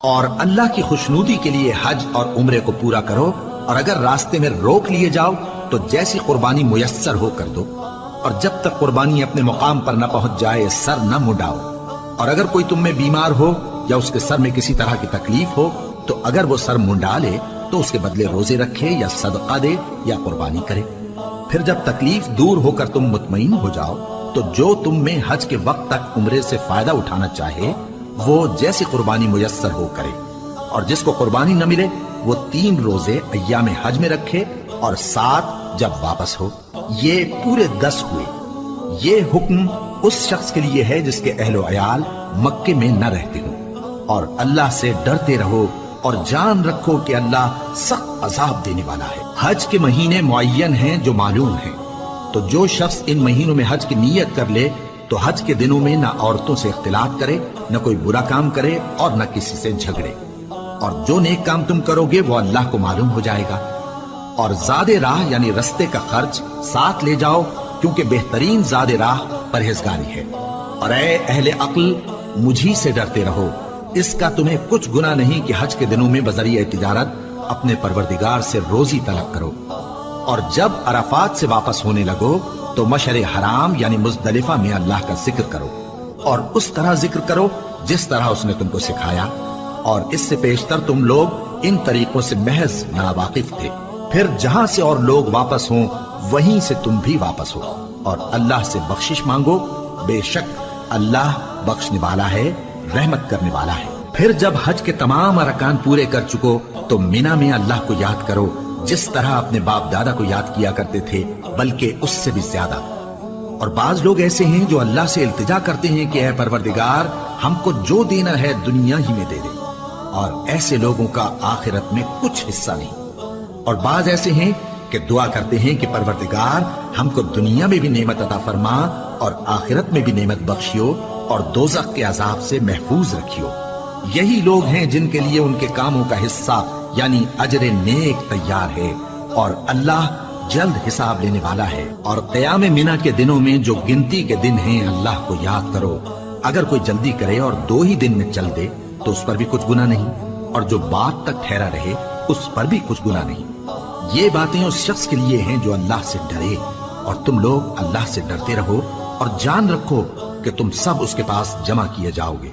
اور اللہ کی خوشنودی کے لیے حج اور عمرے کو پورا کرو، اور اگر راستے میں روک لیے جاؤ تو جیسی قربانی میسر ہو کر دو، اور جب تک قربانی اپنے مقام پر نہ پہنچ جائے سر نہ منڈاؤ۔ اور اگر کوئی تم میں بیمار ہو یا اس کے سر میں کسی طرح کی تکلیف ہو تو اگر وہ سر منڈا لے تو اس کے بدلے روزے رکھے یا صدقہ دے یا قربانی کرے۔ پھر جب تکلیف دور ہو کر تم مطمئن ہو جاؤ تو جو تم میں حج کے وقت تک عمرے سے فائدہ اٹھانا چاہے وہ جیسی قربانی میسر ہو کرے، اور جس کو قربانی نہ ملے وہ 3 روزے ایام حج میں رکھے اور 7 جب واپس ہو۔ یہ پورے 10 ہوئے۔ یہ حکم اس شخص کے لیے ہے جس کے اہل و عیال مکے میں نہ رہتے ہوں۔ اور اللہ سے ڈرتے رہو اور جان رکھو کہ اللہ سخت عذاب دینے والا ہے۔ حج کے مہینے معین ہیں جو معلوم ہیں، تو جو شخص ان مہینوں میں حج کی نیت کر لے تو حج کے دنوں میں نہ عورتوں سے اختلاط کرے، نہ کوئی برا کام کرے اور نہ کسی سے جھگڑے، اور جو نیک کام تم کرو گے وہ اللہ کو معلوم ہو جائے گا۔ اور زاد راہ یعنی رستے کا خرچ ساتھ لے جاؤ، کیونکہ بہترین زاد راہ پرہیزگاری ہے۔ اور اے اہل عقل، مجھی سے ڈرتے رہو، اس کا تمہیں کچھ گناہ نہیں کہ حج کے دنوں میں بذریعہ تجارت اپنے پروردگار سے روزی طلب کرو۔ اور جب عرفات سے واپس ہونے لگو تو مشعر حرام یعنی مزدلفہ میں اللہ کا ذکر کرو، اور اس طرح ذکر کرو جس طرح اس نے تم کو سکھایا، اور اس سے پیشتر تم لوگ ان طریقوں سے محض ناواقف تھے۔ پھر جہاں سے اور لوگ واپس ہوں وہیں سے تم بھی واپس ہو، اور اللہ سے بخشش مانگو، بے شک اللہ بخشنے والا ہے، رحمت کرنے والا ہے۔ پھر جب حج کے تمام ارکان پورے کر چکو تو مینا میں اللہ کو یاد کرو جس طرح اپنے باپ دادا کو یاد کیا کرتے تھے، بلکہ اس سے بھی زیادہ۔ اور بعض لوگ ایسے ہیں جو اللہ سے التجا کرتے ہیں کہ اے پروردگار ہم کو جو دینا ہے دنیا ہی میں دے دے، اور ایسے لوگوں کا آخرت میں کچھ حصہ نہیں۔ اور بعض ایسے ہیں کہ دعا کرتے ہیں کہ پروردگار ہم کو دنیا میں بھی نعمت عطا فرما اور آخرت میں بھی نعمت بخشیو اور دوزخ کے عذاب سے محفوظ رکھیو۔ یہی لوگ ہیں جن کے لیے ان کے کاموں کا حصہ یعنی اجر نیک تیار ہے، اور اللہ جلد حساب لینے والا ہے۔ اور قیام منی کے دنوں میں جو گنتی کے دن ہیں اللہ کو یاد کرو۔ اگر کوئی جلدی کرے اور 2 ہی دن میں چل دے تو اس پر بھی کچھ گناہ نہیں، اور جو بات تک ٹھہرا رہے اس پر بھی کچھ گناہ نہیں۔ یہ باتیں اس شخص کے لیے ہیں جو اللہ سے ڈرے، اور تم لوگ اللہ سے ڈرتے رہو اور جان رکھو کہ تم سب اس کے پاس جمع کیے جاؤ گے۔